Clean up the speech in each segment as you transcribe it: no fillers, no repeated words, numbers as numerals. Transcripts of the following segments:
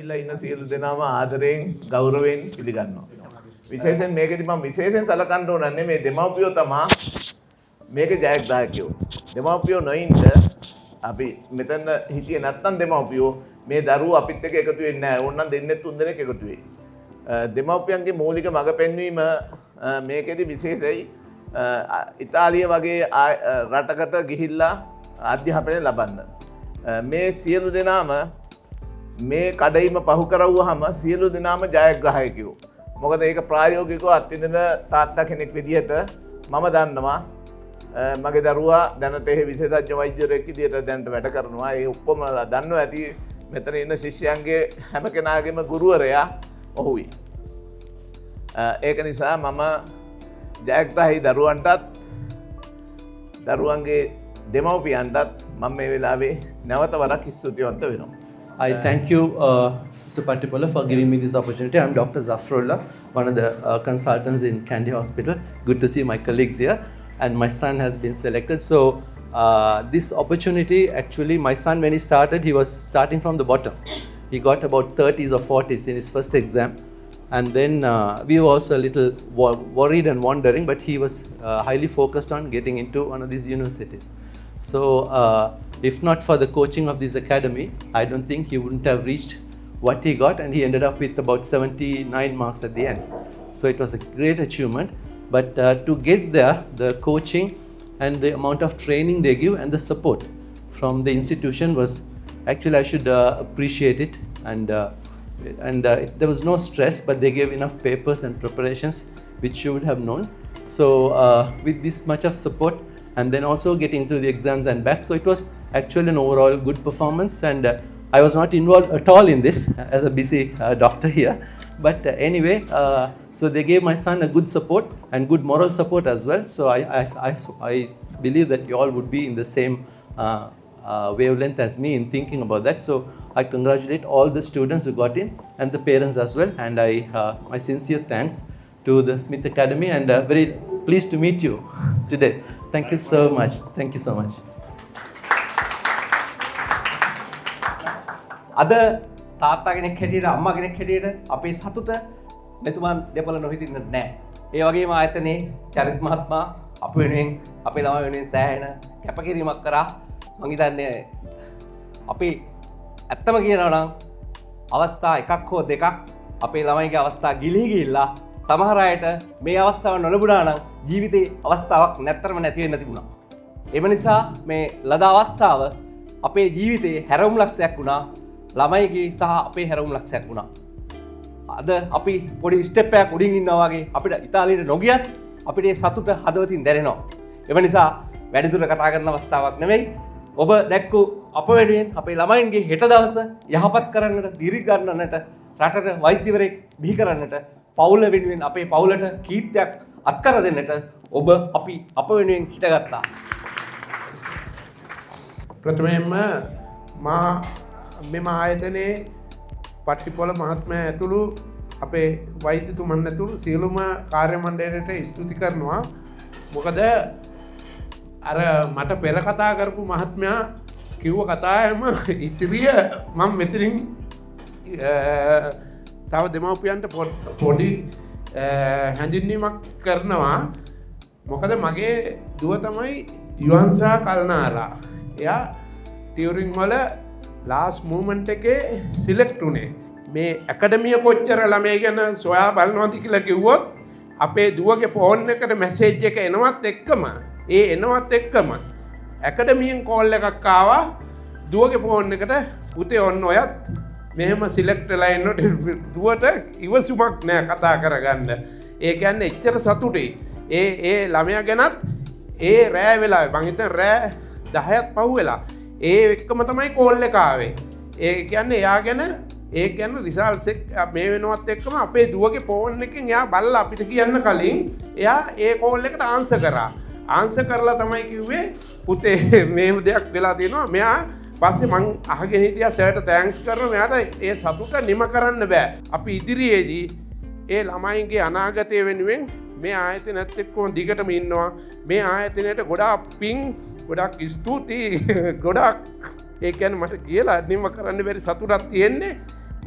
ඇවිල්ලා ඉන්න සියලු දෙනාම ආදරයෙන් ගෞරවයෙන් පිළිගන්නවා. විශේෂයෙන් මේකෙදි මම විශේෂයෙන් සලකන්න ඕනන්නේ මේ දෙමව්පියෝ තමයි මේකේ ජයග්‍රාහකයෝ. දෙමව්පියෝ නොඉන්න අපි මෙතන හිටියේ නැත්තම් දෙමව්පියෝ මේ දරුවෝ අපිත් එක්ක එකතු වෙන්නේ නැහැ. ඕනනම් දෙන්නේ තුන් දෙනෙක් එකතු වෙයි. දෙමව්පියන්ගේ මූලික මඟ පෙන්වීම මේකෙදි විශේෂයි. ඉතාලිය වගේ රටකට ගිහිල්ලා අධ්‍යාපනය ලබන්න. මේ සියලු දෙනාම මේ කඩයිම පහු කරවුවාම සියලු දෙනාම ජයග්‍රාහකයෝ. මොකද ඒක ප්‍රායෝගිකව අත්විඳින තාත්තා කෙනෙක් විදිහට මම දන්නවා. මගේ දරුවා දැනට එහෙ විශේෂඥ වෛද්‍යවරයෙක් විදිහට දැනට වැඩ කරනවා. ඒ ඔක්කොම දන්නවා ඇති මෙතන ඉන්න ශිෂ්‍යයන්ගේ හැම කෙනාගේම ගුරුවරයා ඔහුයි. ඒක නිසා මම ජයග්‍රාහී දරුවන්ටත් දරුවන්ගේ දෙමව්පියන්ටත් මම මේ වෙලාවේ නැවත වරක් ස්තුතිවන්ත වෙනවා. I thank you, Mr. Patipola, for giving me this opportunity. I'm Dr. Zafrullah, one of the consultants in Kandy Hospital. Good to see my colleagues here. And my son has been selected. So this opportunity, actually, my son, when he started, he was starting from the bottom. He got about 30s or 40s in his first exam. And then we were also a little worried and wondering, but he was highly focused on getting into one of these universities. So if not for the coaching of this academy, I don't think he wouldn't have reached what he got, and he ended up with about 79 marks at the end. So it was a great achievement. But to get there, the coaching and the amount of training they give and the support from the institution was actually, I should appreciate it. And there was no stress, but they gave enough papers and preparations which you would have known. So with this much of support, and then also getting through the exams and back, so it was actually an overall good performance. And I was not involved at all in this as a busy doctor here. But anyway, so they gave my son a good support and good moral support as well. So I believe that you all would be in the same wavelength as me in thinking about that. So I congratulate all the students who got in and the parents as well. And my sincere thanks to the SMIT Academy, and very pleased to meet you today. Thank you so much. Thank you so much. අද තාත්තා කෙනෙක් හැටියට අම්මා කෙනෙක් හැටියට අපේ සතුට මෙතුමන් දෙපළ නොහිටින්න නැහැ. ඒ වගේම ආයතනයේ චරිත මහත්මයා අප වෙනුවෙන් අපේ ළමයි වෙනුවෙන් සෑහෙන කැපකිරීමක් කරා. මම හිතන්නේ අපි ඇත්තම කියනවා නම් අවස්ථා එකක් හෝ දෙකක් අපේ ළමයිගේ අවස්ථා ගිලී ගිහිල්ලා සමහර අයට මේ අවස්ථාව නොලැබුණා නම් ජීවිතේ අවස්ථාවක් නැත්තරම නැති වෙන්න තිබුණා. එම නිසා මේ ලද අවස්ථාව අපේ ජීවිතේ හැරවුම් ලක්ෂයක් වුණා. ළමයිගේ සහ අපේ හැරවුම් ලක්ෂයක් වුණා. අද අපි පොඩි ස්ටෙප් එකක් උඩින් ඉන්නවා වගේ අපිට ඉතාලියට නොගියත් අපිට ඒ සතුට හදවතින් දැනෙනවා. එම නිසා වැඩිදුර කතා කරන අවස්ථාවක් නෙවෙයි. ඔබ දැක්කු අප වෙනුවෙන් අපේ ළමයින්ගේ හෙට දවස යහපත් කරන්නට, දීර්ඝ ගන්නට, රටට වෛද්‍යවරයෙක් බිහි කරන්නට, පවුල වෙනුවෙන් අපේ පවුලට කීර්තියක් අත්කර දෙන්නට ඔබ අපි අප වෙනුවෙන් හිටගත්තා. ප්‍රථමයෙන්ම මා මෙම ආයතනයේ පට්ටිපොළ මහත්මයා ඇතුළු අපේ වෛද්‍යතුමන් ඇතුළු සියලුම කාර්ය මණ්ඩලයට ස්තුති කරනවා. මොකද අර මට පෙර කතා කරපු මහත්මයා කිව්ව කතාවම ඉතිරිය මම මෙතනින් තව දෙමව්පියන්ට පොඩි හැඳින්වීමක් කරනවා. මොකද මගේ දුව තමයි යුහන්සා කල්නාරා. එයා ටියුරින් වල ලාස් මූමන්ට් එකේ සිලෙක්ට් උනේ. මේ ඇකඩමිය කොච්චර ළමයි ගැන සොයා බලනවාද කියලා කිව්වොත් අපේ දුවගේ ෆෝන් එකට මැසේජ් එක එනවත් එක්කම ඇකඩමියෙන් කෝල් එකක් ආවා දුවගේ ෆෝන් එකට, පුතේ ඔන්න ඔයත් මෙහෙම සිලෙක්ට් වෙලා ඉන්නොත් දුවට ඉවසුමක් නෑ කතා කරගන්න. ඒ කියන්නේ එච්චර සතුටුයි. ඒ ළමයා ගැනත් ඒ රෑ වෙලාවේ මං හිතන රෑ 10ක් පහුවෙලා ඒ එක්කම තමයි කෝල් එක ආවේ. ඒ කියන්නේ එයා ගැන රිසල්ට්ස් එක මේ වෙනවත් එක්කම අපේ දුවගේ ෆෝන් එකෙන් එයා බලලා අපිට කියන්න කලින් එයා ඒ කෝල් එකට ආන්සර් කරා. ආන්සර් කරලා තමයි කිව්වේ පුතේ මේව දෙයක් වෙලා තියෙනවා. මෙයා පස්සේ මං අහගෙන හිටියා සර්ට තෑන්ක්ස් කරනවා. මෙයාට ඒ සතුට නිම කරන්න බෑ. අපි ඉදිරියේදී ඒ ළමයින්ගේ අනාගතය වෙනුවෙන් මේ ආයතනයත් එක්කම දිගටම ඉන්නවා. මේ ආයතනයට ගොඩාක් පිං, ගොඩක් ස්තුතියි, ගොඩක් ඒ කියන්නේ මට කියලා නිම කරන්න බැරි සතුටක් තියෙන්නේ.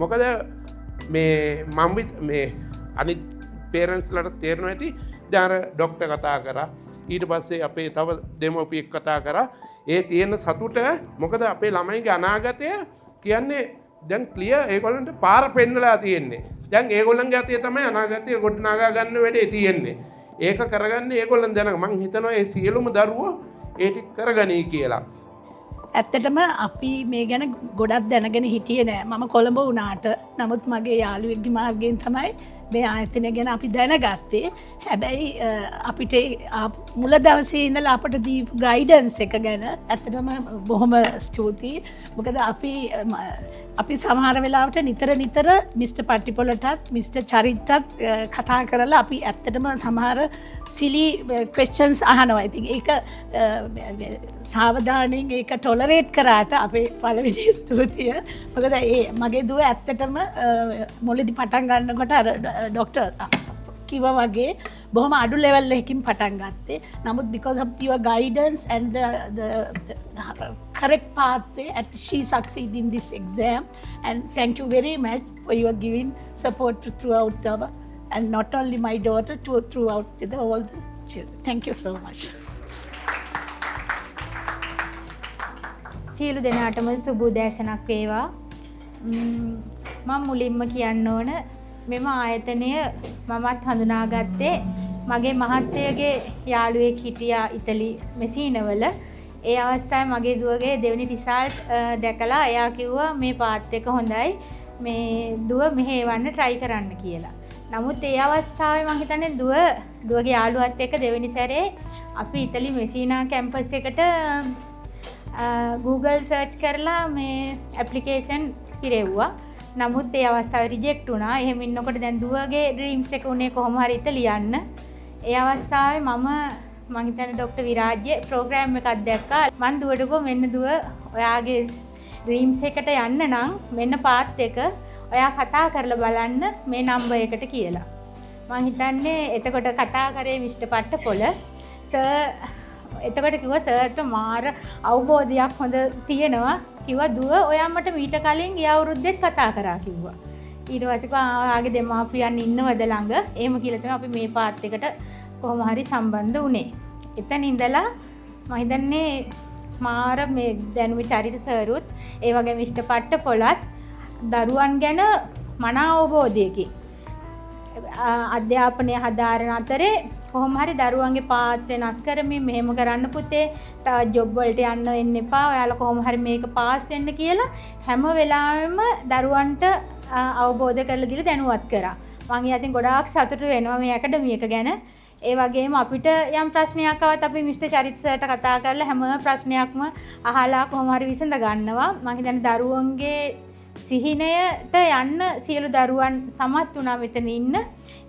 මොකද මේ මම්විත් මේ අනිත් පේරන්ස්ලට තේරෙනවා ඇති දැන් අර ඩොක්ටර් කතා කරා ඊට පස්සේ අපේ තව දෙමව්පියෙක් කතා කරා ඒ තියෙන සතුට මොකද අපේ ළමයිගේ අනාගතය කියන්නේ දැන් ක්ලියර් ඒගොල්ලන්ට පාර පෙන්නලා තියෙන්නේ දැන් ඒගොල්ලන්ගේ අතේ තමයි අනාගතය ගොඩනගා ගන්න වැඩේ තියෙන්නේ ඒක කරගන්න ඒගොල්ලන් දැන මං හිතනවා ඒ සියලුම දරුවෝ ඒ ටික කරගනී කියලා ඇත්තටම අපි මේ ගැන ගොඩක් දැනගෙන හිටියේ නෑ මම කොළඹ වුණාට නමුත් මගේ යාළුවෙක්ගේ මාර්ගයෙන් තමයි මේ ආයතනය ගැන අපි දැනගත්තේ හැබැයි අපිට මුල දවසේ ඉඳලා අපට දීපු ගයිඩන්ස් එක ගැන ඇත්තටම බොහොම ස්තුතියි මොකද අපි සමහර වෙලාවට නිතර මිස්ටර් පට්ටිපොලටත් මිස්ටර් චරිතත් කතා කරලා අපි ඇත්තටම සමහර සිලි ක්වෙස්චන්ස් අහනවා ඉතින් ඒක සාවධානයෙන් ඒක ටොලරේට් කරාට අපේ පළවෙනි ස්තුතිය මොකද මගේ දුව ඇත්තටම මුලදී පටන් ගන්නකොට අර ඩොක්ටර් කිව්වා වගේ බොහොම අඩු ලෙවල් එකකින් පටන් ගත්තේ නමුත් because of your guidance and the correct pathway and she succeeded in this exam and thank you very much for your giving support throughout our and not only my daughter throughout all the children thank you so much සියලු දෙනාටම සුබ උදෑසනක් වේවා මම මුලින්ම කියන්න ඕන මෙම ආයතනය මමත් හඳුනාගත්තේ මගේ මහත්තයගේ යාළුවෙක් හිටියා ඉතලි මෙසීනවල ඒ අවස්ථාවේ මගේ දුවගේ දෙවෙනි රිසල්ට් දැකලා එයා කිව්වා මේ පාත් එක හොඳයි මේ දුව මෙහෙ එවන්න try කරන්න කියලා. නමුත් ඒ අවස්ථාවේ මම හිතන්නේ දුවගේ යාළුවත් එක්ක දෙවෙනි සැරේ අපි ඉතලි මෙසීනා කැම්පස් එකට Google search කරලා මේ application පිරෙව්වා. නමුත් ඒ අවස්ථාවේ රිජෙක්ට් වුණා. එහෙම ඉන්නකොට දැන් දුවගේ ඩ්‍රීම්ස් එක උනේ කොහොම හරි ඉතලියන්න. ඒ අවස්ථාවේ මම හිතන්නේ ડોક્ટર විරාජ්ගේ ප්‍රෝග්‍රෑම් එකක් දැක්කා. මං දුවට ගෝ මෙන්න දුව ඔයාගේ ඩ්‍රීම්ස් එකට යන්න නම් මෙන්න පාත් එක ඔයා කතා කරලා බලන්න මේ නම්බර් එකට කියලා. මං හිතන්නේ එතකොට කතා කරේ මිස්ටර් පට්ටපොළ සර් එතකොට කිව්වා සර්ට මාර අවබෝධයක් හොඳ තියෙනවා කිව්වා දුව ඔයා මට මීට කලින් ගිය අවුරුද්දෙත් කතා කරා කිව්වා ඊට පස්සේ ආගේ දෙමාපියන් ඉන්නවද ළඟ එහෙම කියලා තමයි අපි මේ පාත් එකට කොහොම හරි සම්බන්ධ වුණේ එතන ඉඳලා මම හිතන්නේ මාර මේ දැනුමේ චරිත සර්ුත් ඒ වගේ මිස්ටර් පට්ටපොළත් දරුවන් ගැන මන අවබෝධයකින් අධ්‍යාපනය හදාරන අතරේ කොහොම හරි දරුවන්ගේ පාත් වෙනස් කරමින් මෙහෙම කරන්න පුතේ තව ජොබ් වලට යන්න එන්න එපා ඔයාලා කොහොම හරි මේක පාස් වෙන්න කියලා හැම වෙලාවෙම දරුවන්ට අවබෝධ කරලා දීලා දැනුවත් කරා මම ඊයතින් ගොඩාක් සතුටු වෙනවා මේ ඇකඩමි එක ගැන ඒ වගේම අපිට යම් ප්‍රශ්නයක් ආවත් අපි මිස්ටර් චරිත් සර්ට කතා කරලා හැම ප්‍රශ්නයක්ම අහලා කොහොම හරි විසඳ ගන්නවා මම හිතන්නේ දරුවන්ගේ සිහිනයට යන්න සියලු දරුවන් සමත් වුණා මෙතන ඉන්න.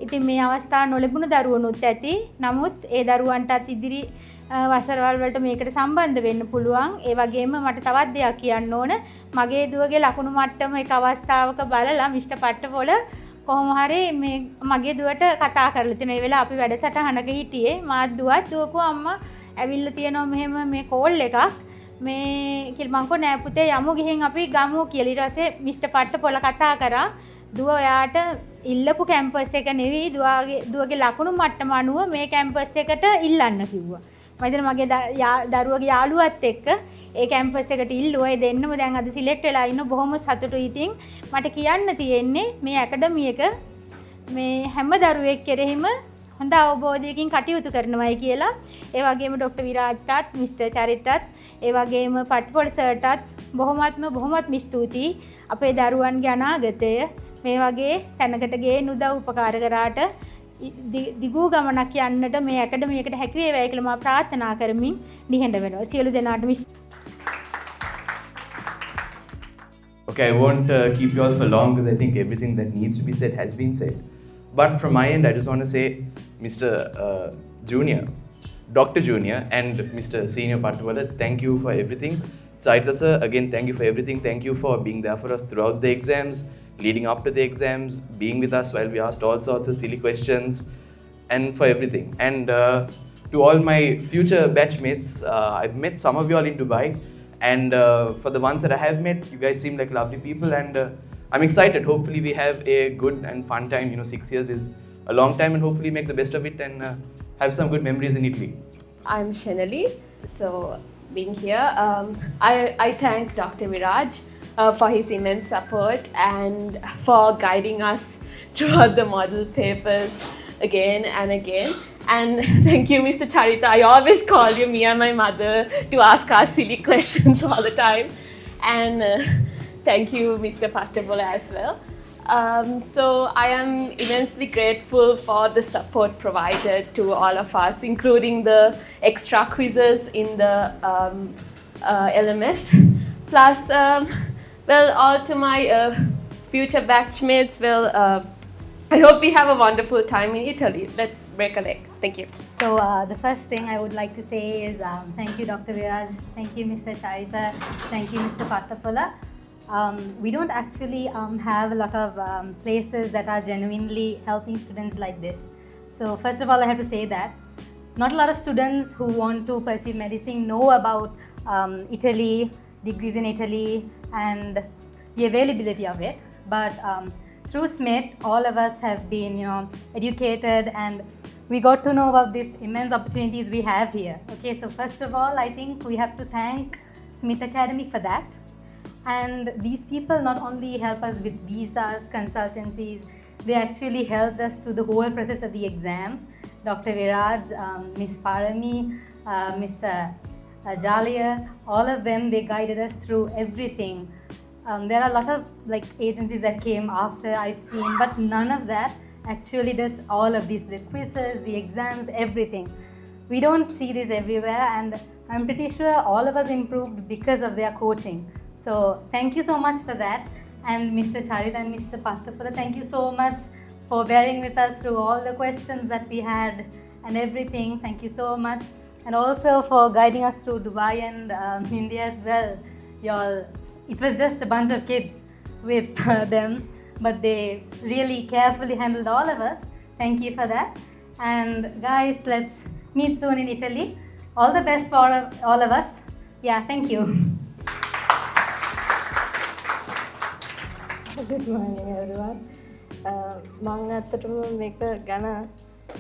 ඉතින් මේ අවස්ථාව නොලැබුණු දරුවනුත් ඇති. නමුත් ඒ දරුවන්ටත් ඉදිරි වසරවල් වලට මේකට සම්බන්ධ වෙන්න පුළුවන්. ඒ වගේම මට තවත් දෙයක් කියන්න ඕන. මගේ දුවගේ ලකුණු මට්ටම එක අවස්ථාවක බලලා මිස්ටර් පට්ටපොළ කොහොම හරි මේ මගේ දුවට කතා කරලා තියෙන. ඒ වෙලාව අපි වැඩසටහනක හිටියේ. මාත් දුවත් දුවකෝ අම්මා ඇවිල්ලා තියෙනවා මෙහෙම මේ කෝල් එකක්. මේ කිල්මංකෝ නෑ පුතේ යමු ගිහින් අපි ගමු කියලා. ඊට පස්සේ මිස්ටර් පට්ටපොළ කතා කරා දුව ඔයාට ඉල්ලපු කැම්පස් එක නෙවෙයි දුවගේ ලකුණු මට්ටම අනුව මේ කැම්පස් එකට ඉල්ලන්න කිව්වා. මම හිතන මගේ දරුවගේ යාළුවත් එක්ක ඒ කැම්පස් එකට ඉල්ලුවා. ඒ දෙන්නම දැන් අද සිලෙක්ට් වෙලා ඉන්න බොහොම සතුටුයි. ඉතින් මට කියන්න තියෙන්නේ මේ ඇකඩමි එක මේ හැම දරුවෙක් කෙරෙහිම හොඳ අවබෝධයකින් කටයුතු කරනවායි කියලා. ඒ වගේම ડોક્ટર විරාජ්ටත් මිස්ටර් චරිතත් ඒ වගේම පට්ටපොළ සර්ටත් බොහොමත්ම ස්තුතියි. අපේ දරුවන්ගේ අනාගතය මේ වගේ තැනකට ගේන්න උදව් උපකාර කරාට දිගු ගමනක් යන්නට මේ ඇකඩමි එකට හැකි වේවායි කියලා මම ප්‍රාර්ථනා කරමින් නිහඬ වෙනවා. සියලු දෙනාටම Okay, I won't keep you all for long because I think everything that needs to be said has been said. But from my end, I just want to say, Mr. Junior, Dr. Junior and Mr. Senior Patwala, thank you for everything. Saitla sir, again, thank you for everything. Thank you for being there for us throughout the exams, leading up to the exams, being with us while we asked all sorts of silly questions, and for everything. And to all my future batchmates, I've met some of you all in Dubai. And for the ones that I have met, you guys seem like lovely people. And I'm excited. Hopefully we have a good and fun time. 6 years is a long time, and hopefully make the best of it and have some good memories in Italy. I'm Shanali. So, being here, I thank Dr. Viraj for his immense support and for guiding us throughout the model papers again and again. And thank you, Mr. Charita. I always call you, me and my mother, to ask us silly questions all the time. And thank you, Mr. Pattabola, as well. So I am immensely grateful for the support provided to all of us, including the extra quizzes in the LMS. Plus, all to my future batchmates, I hope we have a wonderful time in Italy. Let's break a leg. Thank you. So the first thing I would like to say is thank you, Dr. Viraj. Thank you, Mr. Charita. Thank you, Mr. Pattapola. We don't actually have a lot of places that are genuinely helping students like this. So first of all, I have to say that not a lot of students who want to pursue medicine know about Italy, degrees in Italy, and the availability of it. But through SMIT, all of us have been, educated, and we got to know about these immense opportunities we have here. Okay, so first of all, I think we have to thank SMIT Academy for that. And these people not only help us with visas, consultancies, they actually helped us through the whole process of the exam. Dr. Viraj, Ms. Parami, Mr. Jalia, all of them, they guided us through everything. There are a lot of agencies that came after I've seen, but none of that actually does all of these, the quizzes, the exams, everything. We don't see this everywhere, and I'm pretty sure all of us improved because of their coaching. So thank you so much for that. And Mr. Charit and Mr. Pattapola, thank you so much for bearing with us through all the questions that we had and everything. Thank you so much. And also for guiding us through Dubai and India as well. It was just a bunch of kids with them, but they really carefully handled all of us. Thank you for that. And guys, let's meet soon in Italy. All the best for all of us. Yeah, thank you. Good morning everyone. මම ඇත්තටම මේක ගැන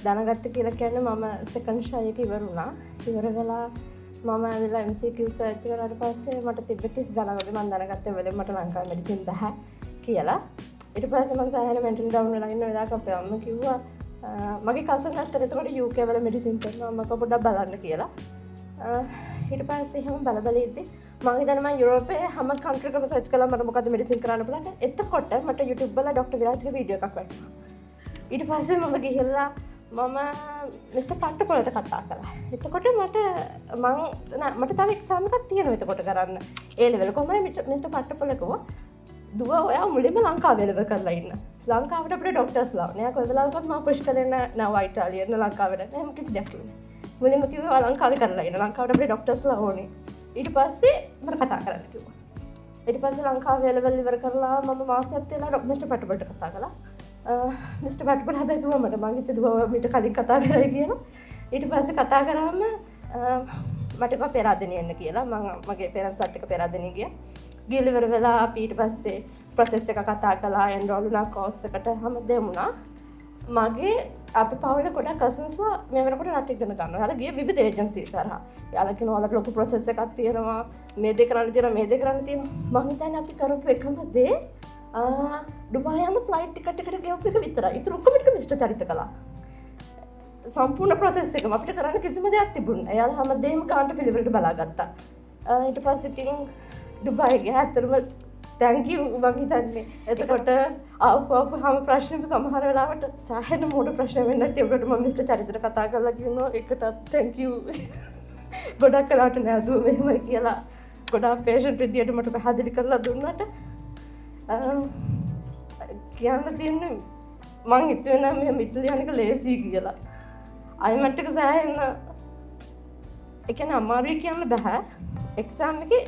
දැනගත්ත කියලා කියන්නේ මම second shy එක ඉවර වුණා. ඉවර වෙලා මම ඇවිල්ලා MCQ සර්ච් කරාට පස්සේ මට තිබ්බ 30 ගණන් වගේ මම දැනගත්තේ වෙලෙම මට ලංකාවේ මෙඩිසින් බෑ කියලා. ඊට පස්සේ මම සායන මෙන්ටල් ඩවුන් වෙලා ඉන්න වෙලාවක අපේ අම්මා කිව්වා මගේ කසන් අත්තට එතකොට UK වල මෙඩිසින් කරනවා මම පොඩ්ඩක් බලන්න කියලා. ඊට පස්සේ එහෙම බල ඉද්දි මම හිතන්නේ මම යුරෝපයේ හැම කන්ට්‍රි එකකම සර්ච් කළා මට මොකද්ද මෙඩිසින් කරන්න පුළුවන්. එතකොට මට YouTube වල ඩොක්ටර් විරාජ්ගේ වීඩියෝ එකක් වැටුණා. ඊට පස්සේ මම ගිහිල්ලා මම මිස්ටර් පට්ටපොලට කතා කරා. එතකොට මට තව එක්සාම් එකක් තියෙනවා එතකොට කරන්න. A level කොහමද මිස්ටර් පට්ටපොල කිව්වා දුව ඔයා මුලින්ම ලංකාවේ level කරලා ඉන්න. ලංකාවට අපිට ඩොක්ටර්ස්ලා ඕනේ. කොයි වෙලාවකත් මම පුෂ් කරන්නේ නැහැ ඉතාලියෙන් ලංකාවට. එහෙම කිසි දෙයක් නෙවෙයි. මුලින්ම කිව්වා ඔයා ලංකාවේ කරලා ඉන්න. ලංකාවට අපිට ඩොක්ටර්ස්ලා ඕනේ. ඊට පස්සේ මට කතා කරන්න කිව්වා. ඊට පස්සේ ලංකාවේ level ඉවර කරලා මම මාසයක් තියලා මිස්ටර් පට්ටපොලට කතා කළා. මිස්ටර් පට්ටපොල හැබැයි කිව්වා මට මං හිතුවා දුව මීට කලින් කතා කරයි කියලා. ඊට පස්සේ කතා කරාම මට කිව්වා පෙරාදෙනිය එන්න කියලා. මගේ පෙරන්ස්ලාත් එක්ක පෙරාදෙනිය ගියා. ගිහලා ඉවර වෙලා අපි ඊට පස්සේ ප්‍රොසෙස් එක කතා කළා එන්රෝල් වුණා කෝස් එකට හැමදේම වුණා. මගේ අපේ පවුලේ ගොඩක් කසන්ස්ලා මේ වෙනකොට රට ඉගෙන ගන්නවා. එයාලා ගියේ විවිධ ඒජන්සිස් හරහා. එයාලා කියනවා ඔයාලට ලොකු ප්‍රොසෙස් එකක් තියෙනවා. මේ දේ කරන්න තියෙනවා මේ දේ කරන්න තියෙනවා. මම හිතන්නේ අපි කරපු එකම දේ ඩුබායි යන ෆ්ලයිට් ටිකට් එකට ගෙවපු එක විතරයි. ඊට ඔක්කොම ටික මිස්ටර් චරිත කළා. සම්පූර්ණ ප්‍රොසෙස් එකම අපිට කරන්න කිසිම දෙයක් තිබුණේ නැහැ. එයාලා හැමදේම කාන්ට පිළිවෙලට බලාගත්තා. ඊට පස්සේ ඉතින් ඩුබායි ගියා. අතරම thank you මම හිතන්නේ. එතකොට ආපු හැම ප්‍රශ්නෙම සමහර වෙලාවට සාහෙන මොඩ ප්‍රශ්න වෙන්නේ නැති ඒකට මම මිස්ටර් චරිතට කතා කරලා කියනවා ඒකටත් thank you. ගොඩක් කලාට නෑ දුව මෙහෙමයි කියලා ගොඩක් පේෂන්ට් විදියට මට පැහැදිලි කරලා දුන්නාට කියන්න තියෙන්නේ මං හිතුවේ නෑ මෙහෙම ඉතලිය යන එක ලේසි කියලා. අයිමට් එක සෑහෙන ඒ කියන්නේ අමාරුයි කියන්න බෑ. එක්සෑම් එකේ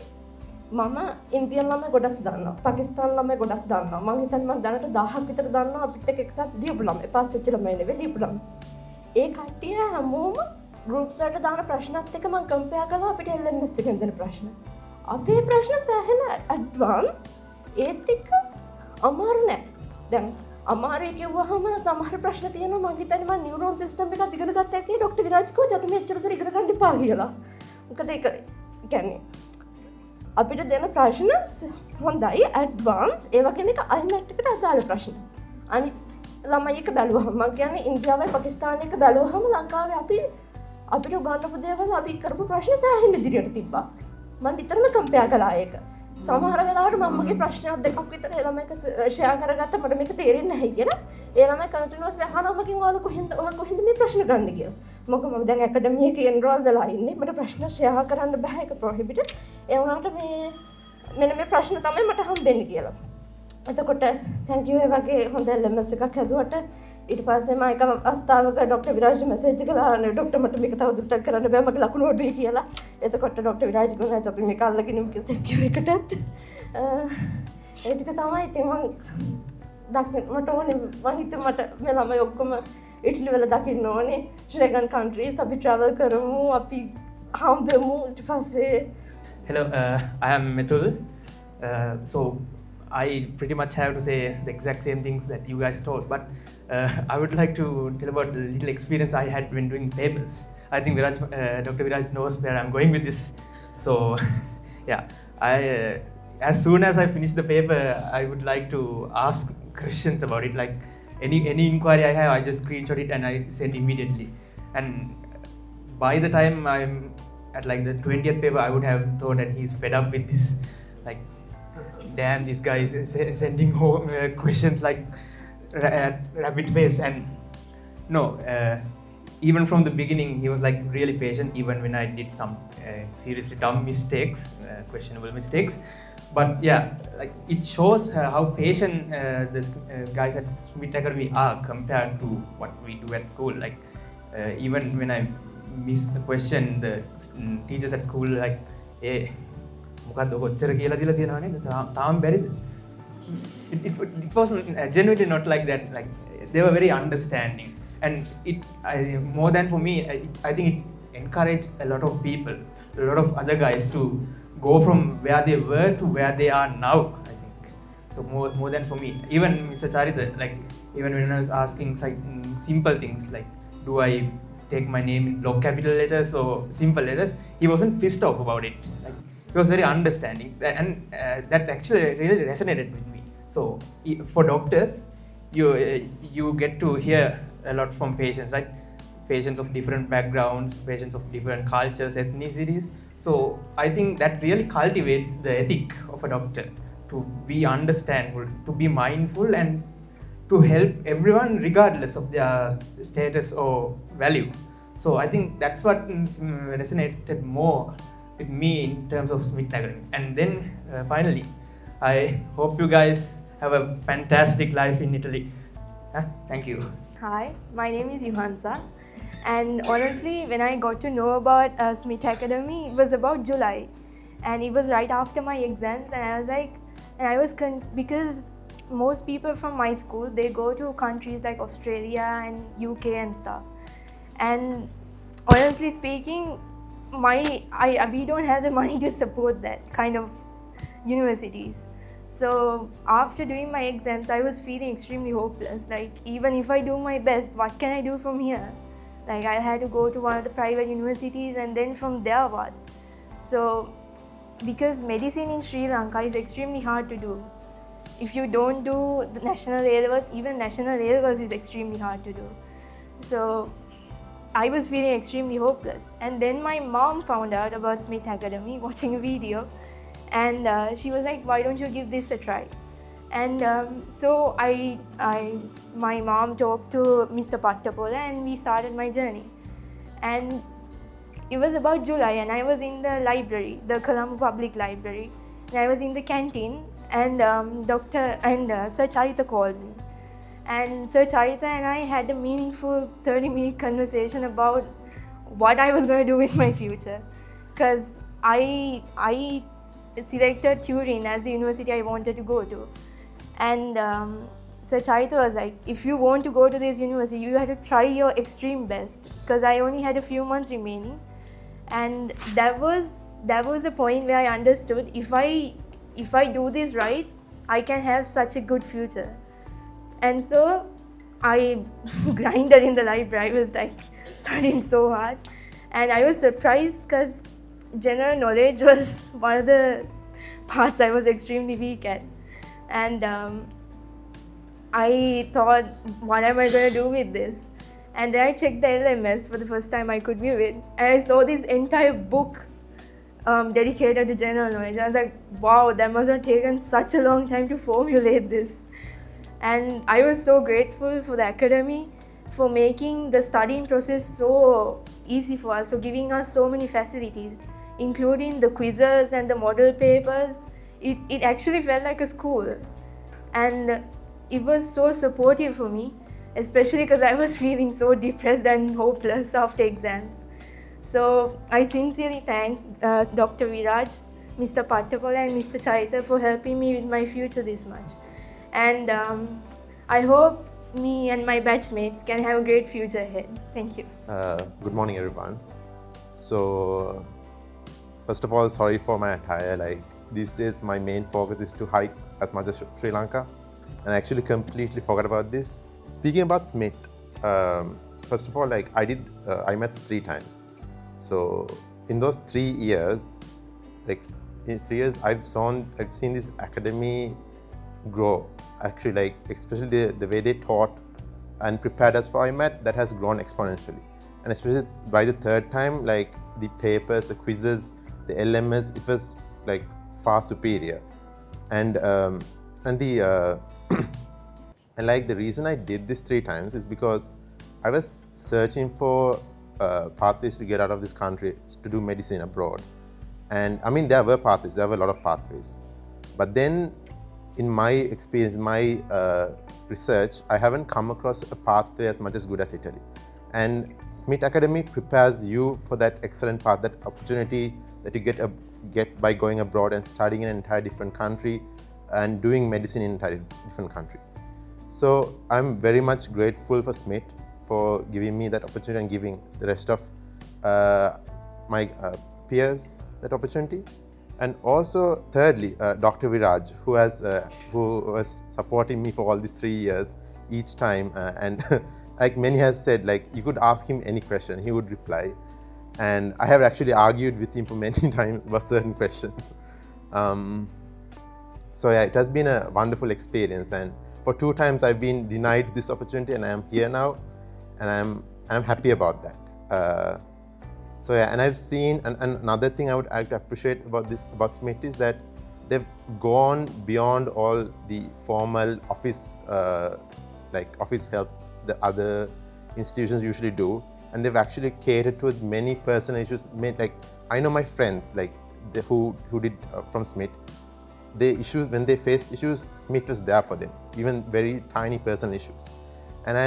මම ඉන්දියන් ළමයි ගොඩක් දන්නවා. පාකිස්තාන් ළමයි ගොඩක් දන්නවා. මම හිතන්නේ මම දැනට 1000ක් විතර දන්නවා අපිට එක්සෑම් දීපු ළමයි. පාස් වෙච්ච ළමයි නෙවෙයි දීපු ළමයි. ඒ කට්ටිය හැමෝම ගෲප්ස් වලට දාන ප්‍රශ්නත් එක්ක මම කම්පෙයාර් කළා අපිට LMS එකෙන් දෙන ප්‍රශ්න. අපේ ප්‍රශ්න සෑහෙන ඇඩ්වාන්ස් ඒත් එක්ක අමාරු නෑ. දැන් අමාරුයි කිව්වහම සමහර ප්‍රශ්න තියෙනවා මං හිතන්නේ මම නියුරෝන් සිස්ටම් එකක් ඉගෙන ගත්තා කියලා ડોක්ටර් විරාජ් කිව්වා ජත මෙච්චර දුර ඉගෙන ගන්න එපා කියලා. මොකද ඒක කියන්නේ අපිට දෙන ප්‍රශ්න හොඳයි ඇඩ්වාන්ස් ඒ වගේම එක IMAT එකට අදාළ ප්‍රශ්න. අනිත් ළමයි එක බැලුවහම මම කියන්නේ ඉන්දියාවයි පාකිස්තානයේ එක බැලුවහම ලංකාවේ අපිට උගන්වපු දේවල් අපි කරපු ප්‍රශ්න සෑහෙන ඉදිරියට තිබ්බා. මම නිතරම කම්පෙයාර් කළා ඒක. සමහර වෙලාවට මමගේ ප්‍රශ්නයක් දෙකක් විතර ඒ ළමයි එක ෂෙයා කරගත්තා මට මේක තේරෙන්නේ නැහැ කියලා. ඒ ළමයි කන්ටිනියුස්ලි අහනවා මගෙන් ඔයාලා කොහෙන්ද මේ ප්‍රශ්න ගන්න කියලා. මොකද මම දැන් ඇකඩමි එකේ එන්රෝල් වෙලා ඉන්නේ. මට ප්‍රශ්න ෂෙයා කරන්න බෑ ඒක ප්‍රොහිබිටඩ්. ඒ වුණාට මෙන්න මේ ප්‍රශ්න තමයි මට හම්බෙන්නේ කියලා. එතකොට thank you ඒ වගේ හොඳ LMS එකක් හදුවට ඊට පස්සේ මම එක අවස්ථාවක ડોක්ටර් විරාජ් මෙසේජ් කළා ડોක්ටර් මට මේක තව දුරටත් කරන්න බෑ මගේ ලකුණු අඩුයි කියලා. එතකොට ડોක්ටර් විරාජ් ගුණා චතු මේක අල්ලගෙන ඉමු කියලා thank you එකටත්. ඒ ටික තමයි ඉතින් මට ඕනේ මම හිතුවා මට මේ ළමයි ඔක්කොම ඉටලි වල දකින්න ඕනේ. ශ්‍රේගන් කන්ට්‍රීස් අපි travel කරමු අපි හම්බෙමු ඊට පස්සේ. Hello, I am Mithul. So I pretty much have to say the exact same things that you guys told, but I would like to tell about the little experience I had when doing papers. I think Dr. Viraj knows where I'm going with this. So yeah, as soon as I finish the paper, I would like to ask questions about it. Like any inquiry I have, I just screenshot it and I send immediately. And by the time I'm at like the 20th paper, I would have thought that he's fed up with this. Like, damn, this guy is sending home questions like rapid pace. And no, even from the beginning, he was like really patient, even when I did some seriously dumb mistakes, questionable mistakes. But yeah, like it shows how patient the guys at SMIT Academy are compared to what we do at school. Like even when I miss the question, the teachers at school like, hey, මොකක්ද ඔච්චර කියලා දීලා තියෙනවා නේද? තාම බැරිද? It was genuinely not like that. Like they were very understanding, and more than for me, I think it encouraged a lot of people, a lot of other guys to go from where they were to where they are now. I think so more than for me. Even Mr. Charita, like even when I was asking like simple things like, do I take my name in block capital letters or simple letters, he wasn't pissed off about it. Like he was very understanding, and that actually really resonated with me. So for doctors, you get to hear a lot from patients, right? Patients of different backgrounds, patients of different cultures, ethnicities. So I think that really cultivates the ethic of a doctor to be understanding, to be mindful, and to help everyone regardless of their status or value. So I think that's what resonated more with me in terms of SMIT Academy. And then finally, I hope you guys have a fantastic life in Italy. Thank you. Hi, my name is Yuhansa. And honestly, when I got to know about SMIT Academy, it was about July. And it was right after my exams. And I was like, because most people from my school, they go to countries like Australia and UK and stuff. And honestly speaking, we don't have the money to support that kind of universities. So after doing my exams, I was feeling extremely hopeless. Like even if I do my best, what can I do from here? Like I had to go to one of the private universities and then from there what? So because medicine in Sri Lanka is extremely hard to do. If you don't do the national A-levels, even national A-levels is extremely hard to do. So I was feeling extremely hopeless. And then my mom found out about SMIT Academy watching a video, and she was like, why don't you give this a try? And so my mom talked to Mr. Pattapola and we started my journey. And it was about July and I was in the library, the Colombo Public Library. And I was in the canteen and Sir Charita called me. And Sir Charita and I had a meaningful 30-minute conversation about what I was going to do with my future. Because I selected Turin as the university I wanted to go to. And Sir Charita was like, if you want to go to this university, you have to try your extreme best. Because I only had a few months remaining. And that was the point where I understood if I do this right, I can have such a good future. And so I grinded in the library. I was like studying so hard. And I was surprised because general knowledge was one of the parts I was extremely weak at. And I thought, what am I going to do with this? And then I checked the LMS for the first time I could view it. And I saw this entire book dedicated to general knowledge. I was like, wow, that must have taken such a long time to formulate this. And I was so grateful for the academy for making the studying process so easy for us, for giving us so many facilities, including the quizzes and the model papers. It actually felt like a school. And it was so supportive for me, especially because I was feeling so depressed and hopeless after exams. So I sincerely thank Dr. Viraj, Mr. Pattapola and Mr. Chaita for helping me with my future this much. And I hope me and my batchmates can have a great future ahead. Thank you. Good morning, everyone. So, first of all, sorry for my attire. These days, my main focus is to hike as much as Sri Lanka, and I actually completely forgot about this. Speaking about SMIT, first of all, I did IMATs 3 times. So, in those 3 years, I've seen this academy grow. Actually, especially the way they taught and prepared us for IMAT, that has grown exponentially. And especially by the 3rd time, the papers, the quizzes, the LMS, it was far superior. And the reason I did this 3 times is because I was searching for pathways to get out of this country to do medicine abroad. And I mean, there were pathways, there were a lot of pathways. But then, in my experience, my research, I haven't come across a pathway as much as good as Italy. And SMIT Academy prepares you for that excellent path, that opportunity that you get by going abroad and studying in an entire different country and doing medicine in an entirely different country. So I'm very much grateful for SMIT for giving me that opportunity and giving the rest of my peers that opportunity. And also, thirdly, Dr. Viraj, who was supporting me for all these 3 years each time. And like many has said, you could ask him any question, he would reply. And I have actually argued with him for many times about certain questions. So yeah, it has been a wonderful experience. And for 2 times I've been denied this opportunity, and I am here now, and I'm happy about that. So yeah, and I've seen, and another thing I would like to appreciate about SMIT is that they've gone beyond all the formal office help that other institutions usually do, and they've actually catered towards many personal issues. I know my friends who did from SMIT, when they faced issues, SMIT was there for them, even very tiny personal issues. And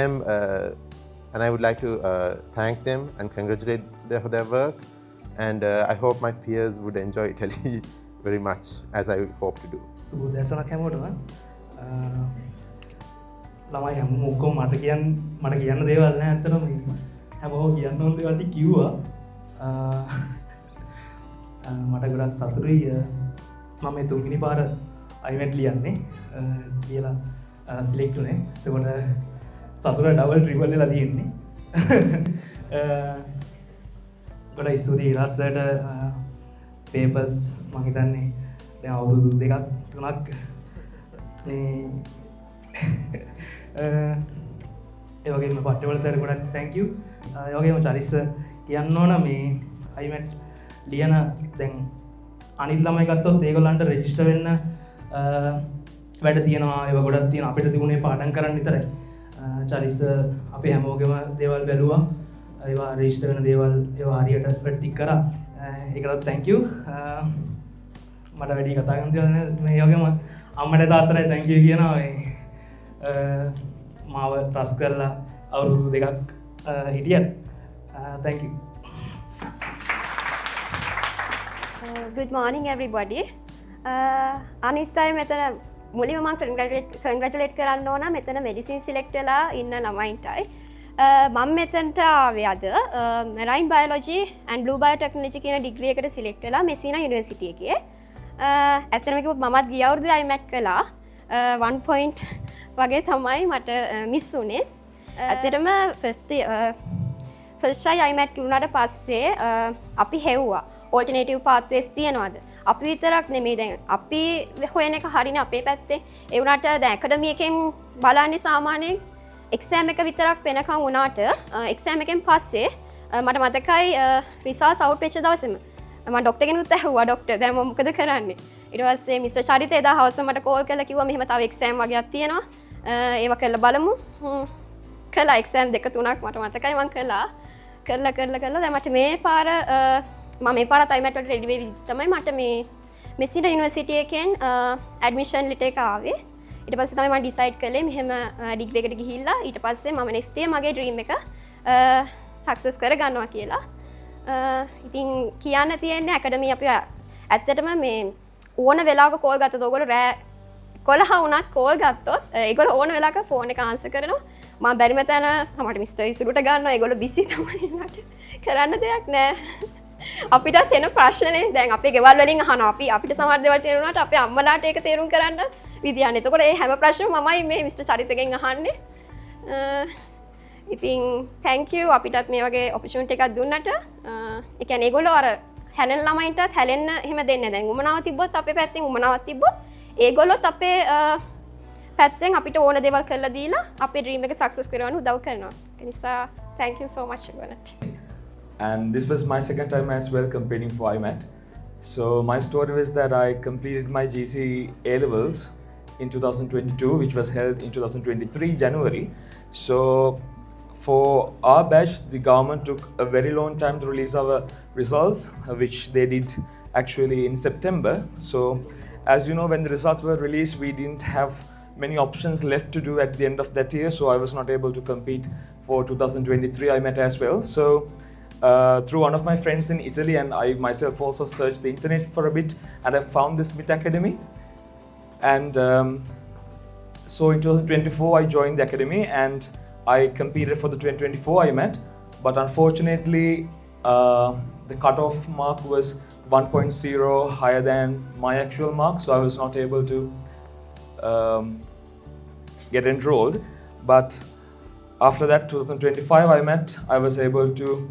I would like to thank them and congratulate them for their work. And I hope my peers would enjoy Italy very much, as I hope to do. So that's all I came out on. ළමයි හැමෝම ඔක්කොම මට කියන්න දේවල් නැහැ අතනම හැමෝම කියන්න ඕන දේවල් ටික කිව්වා. මට ගොඩක් සතුටුයි මම මේ 3 වෙනි පාර IMAT ලියන්නේ කියලා සිලෙක්ට් උනේ. ඒකට සතුට ඩබල් ට්‍රිපල් වෙලා තියෙන්නේ. ගොඩක් ස්තුතියි විරාජ් සර්ට පේපර්ස් මම හිතන්නේ දැන් අවුරුදු 2ක් 3ක් මේ ඒ වගේම පට්ටවල සර් ගොඩක් thank you. ඒ වගේම චරිස් කියන්න ඕන මේ IMAT ලියන දැන් අනිත් ළමයි ගත්තොත් ඒගොල්ලන්ට රෙජිස්ටර් වෙන්න වැඩ තියෙනවා. ඒව ගොඩක් තියෙනවා. අපිට තිබුණේ පාඩම් කරන්න විතරයි. චරිස් අපේ හැමෝගෙම දේවල් බැලුවා. ඒවා රෙජිස්ටර් වෙන දේවල් ඒවා හරියට ප්‍රැක්ටිස් කරා. ඒකටත් thank you. මට වැඩි කතා කරන්න දෙයක් නැහැ. මේ වගේම අම්මට තාත්තට thank you කියනවා. මාව ට්‍රස්ට් කරලා අවුරුදු 2ක් හිටියට. thank you. Good morning everybody. අනිත් අය මෙතන මුලින්ම මම congratulate කරන්න ඕන මෙතන medicine select වෙලා ඉන්න ළමයින්ටයි. මම මෙතනට ආවේ අද marine biology and blue biotechnology කියන degree එකට select වෙලා මෙසිනා university එකේ. ඇත්තටම කිව්වොත් මමත් ගිය අවුරුද්දේ IMAT කළා. 1 point වගේ තමයි මට මිස් වුණේ. ඇත්තටම ෆස්ට් try IMAT කිව්ුණාට පස්සේ අපි හෙව්වා alternative pathways තියනවාද? අපි විතරක් නෙමෙයි දැන් අපි හොයන එක හරිනේ අපේ පැත්තේ. ඒ වුණාට දැන් ඇකඩමි එකෙන් බලන්නේ සාමාන්‍යයෙන් එක්සෑම් එක විතරක් වෙනකම් වුණාට එක්සෑම් එකෙන් පස්සේ මට මතකයි රිසල්ට්ස් අවුට් වෙච්ච දවසේම මම ඩොක්ටර් කෙනෙකුත් ඇහුවා ඩොක්ටර් දැන් මම මොකද කරන්නේ ඊට පස්සේ මිස්ටර් චරිත එදා හවස මට කෝල් කරලා කිව්වා මෙහෙම තව එක්සෑම් වගේක් තියෙනවා ඒව කරලා බලමු කළා එක්සෑම් දෙක තුනක් මට මතකයි මම කළා දැන් මට මේ පාර මම මේ පාරත් IMAT වලට රෙඩි වෙවි තමයි මට මේ මෙසිඩ යුනිවර්සිටි එකෙන් ඇඩ්මිෂන් ලෙටර් එක ආවේ ඊට පස්සේ තමයි මම ඩිසයිඩ් කළේ මෙහෙම ඩිග්‍රී එකට ගිහිල්ලා ඊට පස්සේ මම නෙක්ස්ට් ඉයර් මගේ ඩ්‍රීම් එක සක්සස් කර ගන්නවා කියලා. ඉතින් කියන්න තියෙන්නේ ඇකඩමි අපි ඇත්තටම මේ ඕන වෙලාවක කෝල් ගත්තොත් ඔයගොල්ලෝ රෑ 11 වුණත් කෝල් ගත්තොත් ඒගොල්ලෝ ඕන වෙලාවක ෆෝන් එක ආන්සර් කරනවා. මම බැරිම තැන සමහරට මිස්ටර් ඉසුරුට ගන්නවා. ඒගොල්ලෝ බිසි තමයි නට කරන්න දෙයක් නැහැ. අපිටත් එන ප්‍රශ්නේ දැන් අපේ ගෙවල් වලින් අහනවා. අපිට සමහර දේවල් තේරුණාට අපේ අම්මලාට ඒක තේරුම් කරන්න විදියක් නැහැ. එතකොට මේ හැම ප්‍රශ්නෙම මමයි මේ මිස්ටර් චරිතගෙන් අහන්නේ. ඉතින් thank you අපිටත් මේ වගේ opportunity එකක් දුන්නට. ඒ කියන්නේ ඒගොල්ලෝ අර හැලෙන ළමයින්ටත් හැලෙන්න එහෙම දෙන්නේ නැහැ. දැන් උමනාව තිබ්බොත් අපේ පැත්තෙන් උමනාවක් තිබ්බොත් ඒගොල්ලොත් අපේ පැත්තෙන් අපිට ඕන දේවල් කරලා දීලා අපේ dream එක success කරවන්න උදව් කරනවා. ඒ නිසා thank you so much everyone. And this was my second time as well competing for IMAT. So my story was that I completed my GC A-levels in 2022, which was held in 2023 January. So for our batch, the government took a very long time to release our results, which they did actually in September. So as you know, when the results were released, we didn't have many options left to do at the end of that year. So I was not able to compete for 2023 IMAT as well. So through one of my friends in Italy, and I myself also searched the internet for a bit, and I found this SMIT Academy. And so in 2024, I joined the academy and I competed for the 2024 IMAT. But unfortunately, the cutoff mark was 1.0 higher than my actual mark, so I was not able to get enrolled. But after that 2025 IMAT, I was able to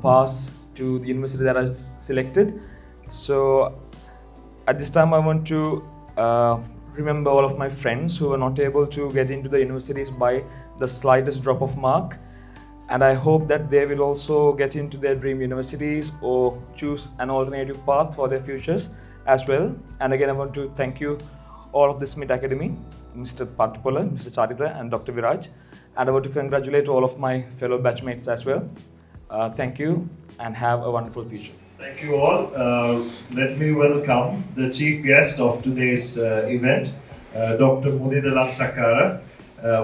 pass to the university that I selected. So at this time I want to remember all of my friends who were not able to get into the universities by the slightest drop of mark, and I hope that they will also get into their dream universities or choose an alternative path for their futures as well. And again, I want to thank you all of the SMIT Academy, Mr. Patipula, Mr. Charita and Dr. Viraj, and I want to congratulate all of my fellow batchmates as well. Thank you and have a wonderful future. Thank you all. Let me welcome the chief guest of today's event, Dr. Muditha Lansakara,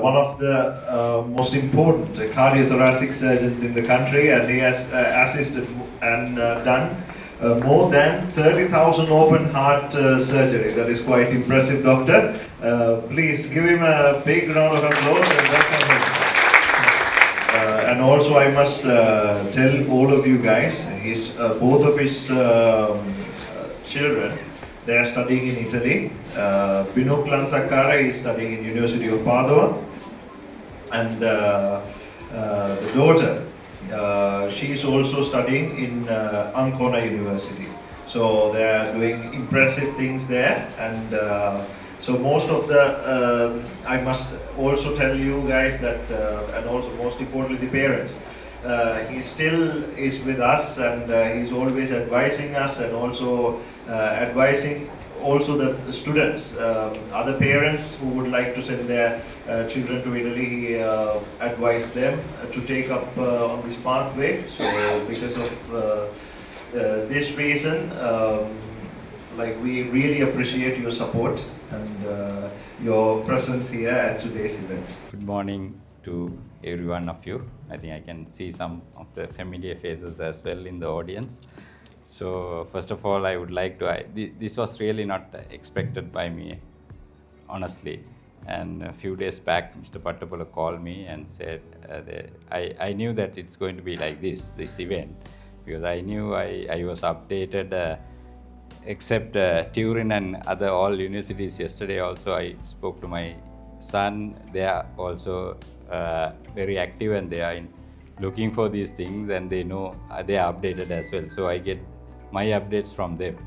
one of the most important cardiothoracic surgeons in the country, and he has assisted and done more than 30,000 open heart surgery. That is quite impressive, doctor. Please give him a big round of applause and welcome him. And also I must tell all of you guys, both of his children, they are studying in Italy. Muditha Lansakara is studying in University of Padua, and the daughter, she is also studying in Ancona University. So they are doing impressive things there, and so most of the, I must also tell you guys that, and also most importantly the parents, he still is with us, and he's always advising us, and also advising also the students, other parents who would like to send their children to Italy. He advised them to take up on this pathway. So because of this reason, like we really appreciate your support and your presence here at today's event. Good morning to every one of you. I think I can see some of the familiar faces as well in the audience. So first of all, I would like to, this was really not expected by me, honestly. And a few days back, Mr. Patipula called me and said, I knew that it's going to be like this event, because I knew I was updated except Turin and other all universities. Yesterday also I spoke to my son. They are also very active and they are looking for these things, and they know they are updated as well. So I get my updates from them.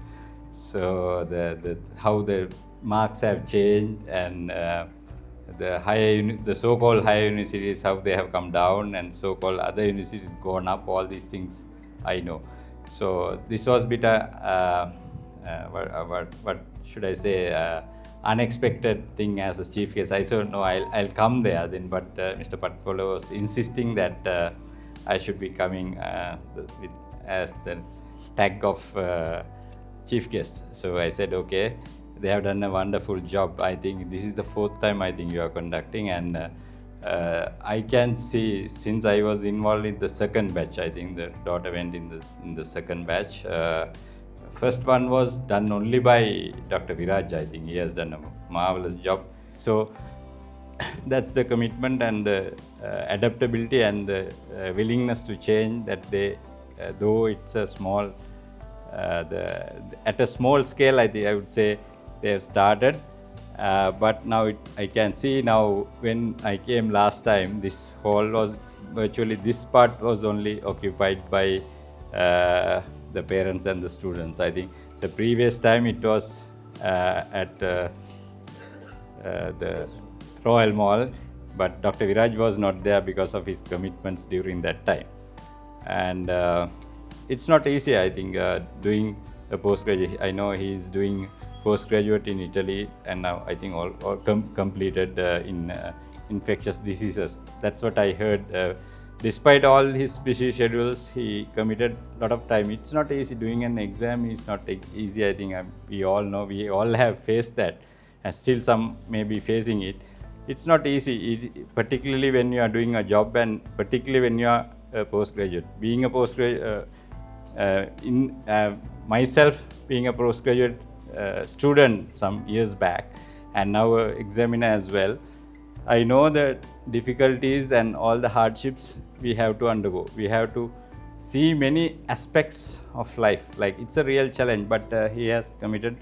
So the how the marks have changed, and the so-called higher universities, how they have come down, and so-called other universities gone up. All these things I know. So this was a bit what should I say, unexpected thing as a chief guest. I said no, I'll come there then, but Mr. Patpola was insisting that I should be coming as the tag of chief guest. So I said okay. They have done a wonderful job. I think this is the 4th time I think you are conducting, and I can see since I was involved in the second batch. I think the daughter went in the second batch. First one was done only by Dr. Viraj. I think he has done a marvelous job. So that's the commitment and the adaptability and the willingness to change that they, though it's a small, at a small scale, I think I would say they have started. But now I can see now when I came last time, this hall was virtually, this part was only occupied by the parents and the students. I think the previous time it was at the Royal Mall, but Dr. Viraj was not there because of his commitments during that time. And it's not easy, I think, doing a postgraduate. I know he is doing postgraduate in Italy, and now I think all completed in infectious diseases. That's what I heard. Despite all his busy schedules, he committed a lot of time. It's not easy. Doing an exam is not easy. I think we all know, we all have faced that, and still some may be facing it. It's not easy, particularly when you are doing a job, and particularly when you are a postgraduate. Being a postgraduate, myself being a postgraduate student some years back, and now an examiner as well, I know the difficulties and all the hardships we have to undergo. We have to see many aspects of life. Like, it's a real challenge, but he has committed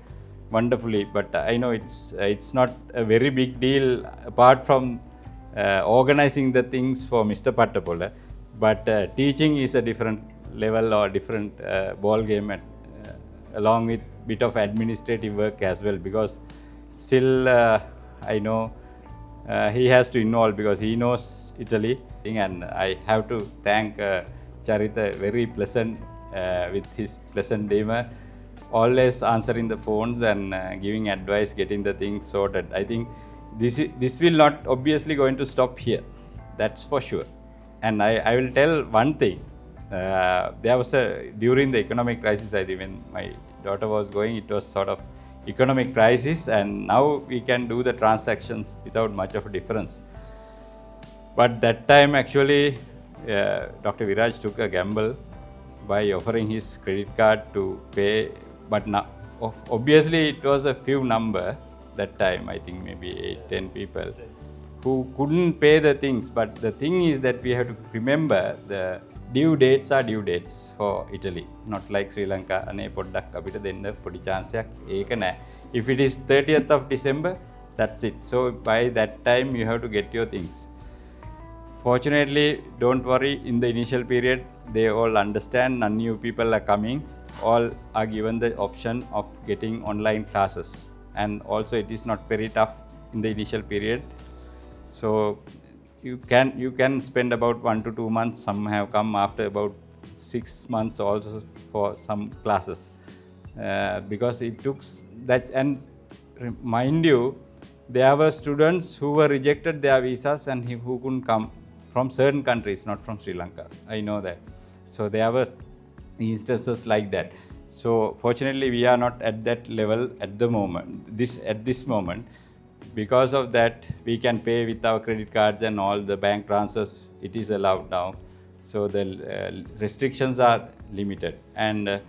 wonderfully. But I know it's not a very big deal apart from organizing the things for Mr. Pattapola. But teaching is a different level or different ball game, along with bit of administrative work as well, because still I know he has to involve because he knows Italy, and I have to thank Charita, very pleasant with his pleasant demeanor, always answering the phones and giving advice, getting the things sorted. I think this will not obviously going to stop here, that's for sure. And I will tell one thing. There was during the economic crisis, I think when my daughter was going, it was sort of economic crisis, and now we can do the transactions without much of a difference. But that time actually Dr. Viraj took a gamble by offering his credit card to pay, but now obviously it was a few number that time, I think maybe 8-10 people who couldn't pay the things. But the thing is that we have to remember the due dates are due dates for Italy, not like Sri Lanka. Ane poddak apita denna podi chance yak eka naha. If it is 30th of December, that's it. So by that time you have to get your things. Fortunately, don't worry, in the initial period they all understand, none new people are coming, all are given the option of getting online classes, and also it is not very tough in the initial period. So you can spend about 1 to 2 months. Some have come after about 6 months also for some classes, because it took that. And mind you, there were students who were rejected their visas and who couldn't come from certain countries, not from Sri Lanka. I know that. So there were instances like that. So fortunately, we are not at that level at the moment. At this moment. Because of that, we can pay with our credit cards and all the bank transfers. It is allowed now. So the restrictions are limited. And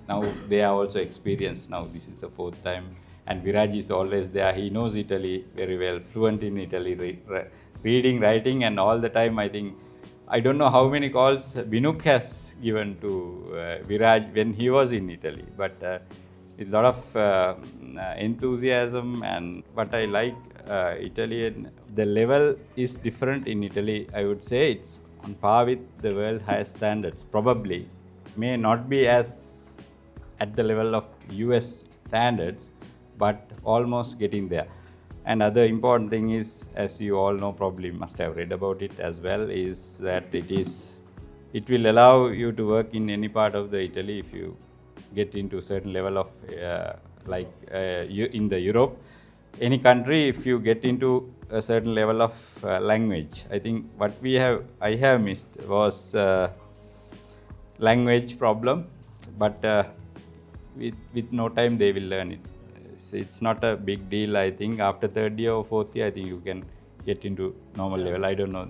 now they are also experienced. Now this is the 4th time. And Viraj is always there. He knows Italy very well, fluent in Italy, reading, writing, and all the time. I think, I don't know how many calls Binuk has given to Viraj when he was in Italy. But with a lot of enthusiasm. And what I like Italian, the level is different in Italy. I would say it's on par with the world highest standards. Probably may not be as at the level of US standards, but almost getting there. And other important thing is, as you all know, probably must have read about it as well, is that it will allow you to work in any part of the Italy if you get into a certain level of in the Europe, any country, if you get into a certain level of language. I think what I have missed was language problem, but with no time they will learn it. It's not a big deal. I think after third year or fourth year, I think you can get into normal level. I don't know.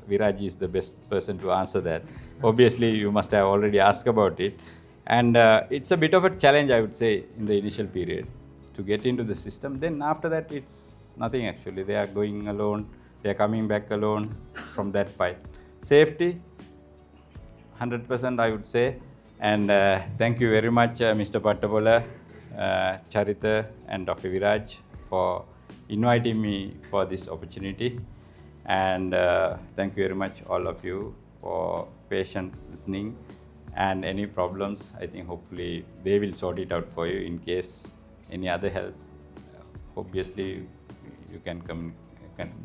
Viraj is the best person to answer that. Obviously, you must have already asked about it. And it's a bit of a challenge, I would say, in the initial period to get into the system. Then after that, it's nothing actually. They are going alone. They are coming back alone from that point. Safety, 100% I would say. And thank you very much, Mr. Pattapola, Charita and Dr. Viraj for inviting me for this opportunity. And thank you very much all of you for patient listening. And any problems, I think hopefully they will sort it out for you. In case any other help, obviously you can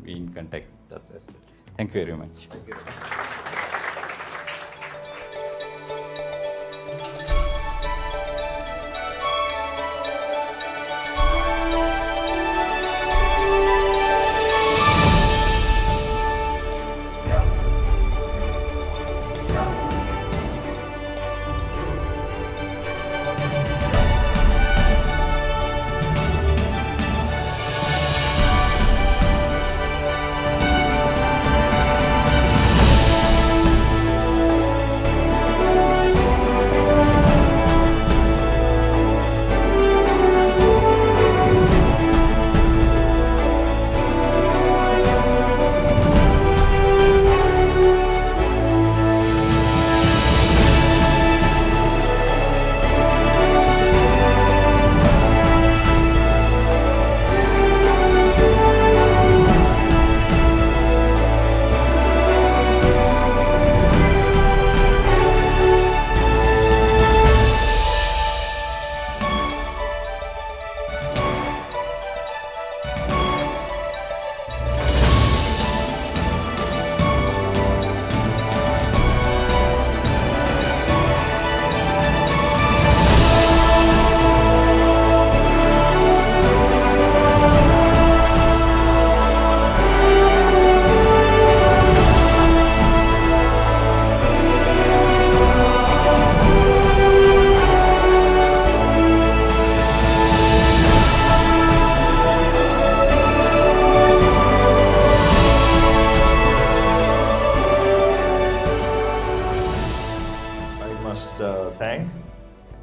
be in contact with us as well. Thank you very much. Thank you.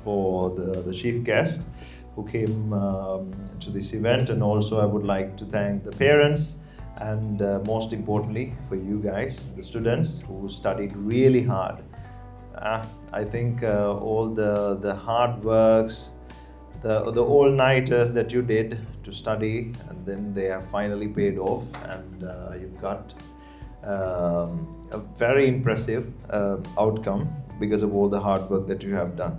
for the chief guest who came to this event, and also I would like to thank the parents and most importantly for you guys, the students who studied really hard. I think all the hard works, the all-nighters that you did to study, and then they have finally paid off, and you've got a very impressive outcome because of all the hard work that you have done.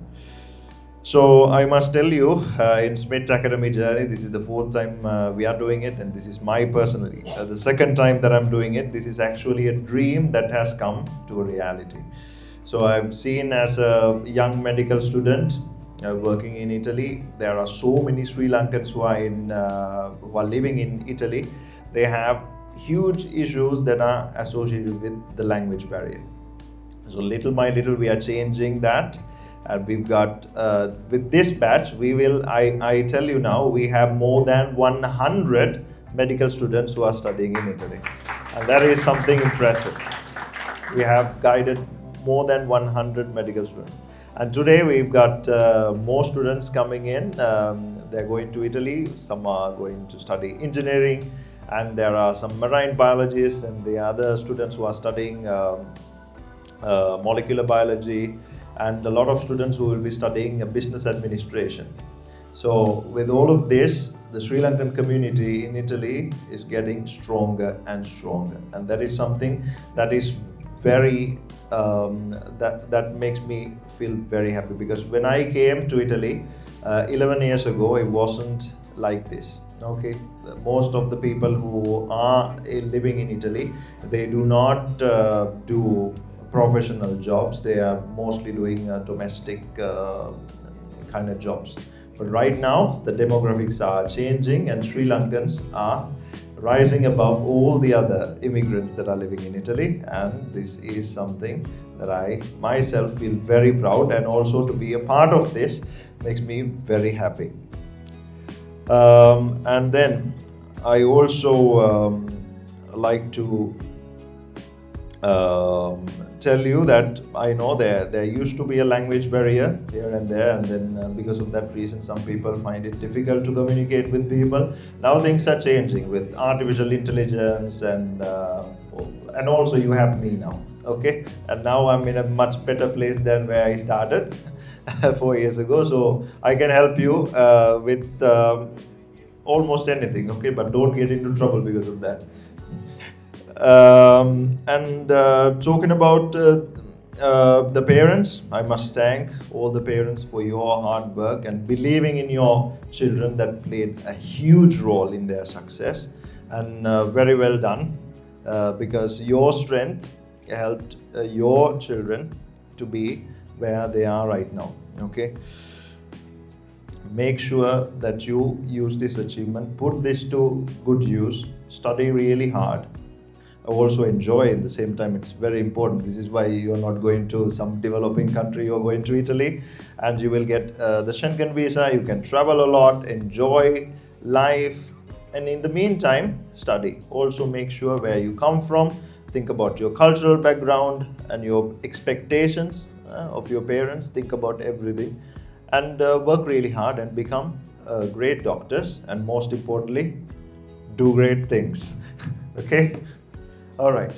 So I must tell you, in SMIT Academy journey, this is the 4th time we are doing it, and this is my personally the 2nd time that I'm doing it. This is actually a dream that has come to a reality. So I've seen as a young medical student working in Italy, there are so many Sri Lankans who are living in Italy. They have huge issues that are associated with the language barrier. So little by little we are changing that, and we've got with this batch I tell you now, we have more than 100 medical students who are studying in Italy, and that is something impressive. We have guided more than 100 medical students, and today we've got more students coming in. They're going to Italy, some are going to study engineering, and there are some marine biologists and the other students who are studying molecular biology, and a lot of students who will be studying business administration. So with all of this, the Sri Lankan community in Italy is getting stronger and stronger, and that is something that is very that makes me feel very happy, because when I came to Italy 11 years ago, it wasn't like this. Okay, most of the people who are living in Italy, they do not do professional jobs. They are mostly doing domestic kind of jobs. But right now, the demographics are changing, and Sri Lankans are rising above all the other immigrants that are living in Italy. And this is something that I myself feel very proud, and also to be a part of this makes me very happy. And then I also like to tell you that I know there used to be a language barrier here and there, and then because of that reason some people find it difficult to communicate with people. Now things are changing with artificial intelligence, and also you have me now, okay? And now I'm in a much better place than where I started 4 years ago, so I can help you with almost anything, okay? But don't get into trouble because of that. Talking about the parents, I must thank all the parents for your hard work and believing in your children. That played a huge role in their success, and very well done, because your strength helped your children to be where they are right now, okay? Make sure that you use this achievement, put this to good use, study really hard, also enjoy at the same time. It's very important. This is why you're not going to some developing country, you're going to Italy, and you will get the Schengen visa. You can travel a lot, enjoy life, and in the meantime study. Also make sure where you come from, think about your cultural background and your expectations of your parents, think about everything, and work really hard and become great doctors, and most importantly, do great things. Okay? All right.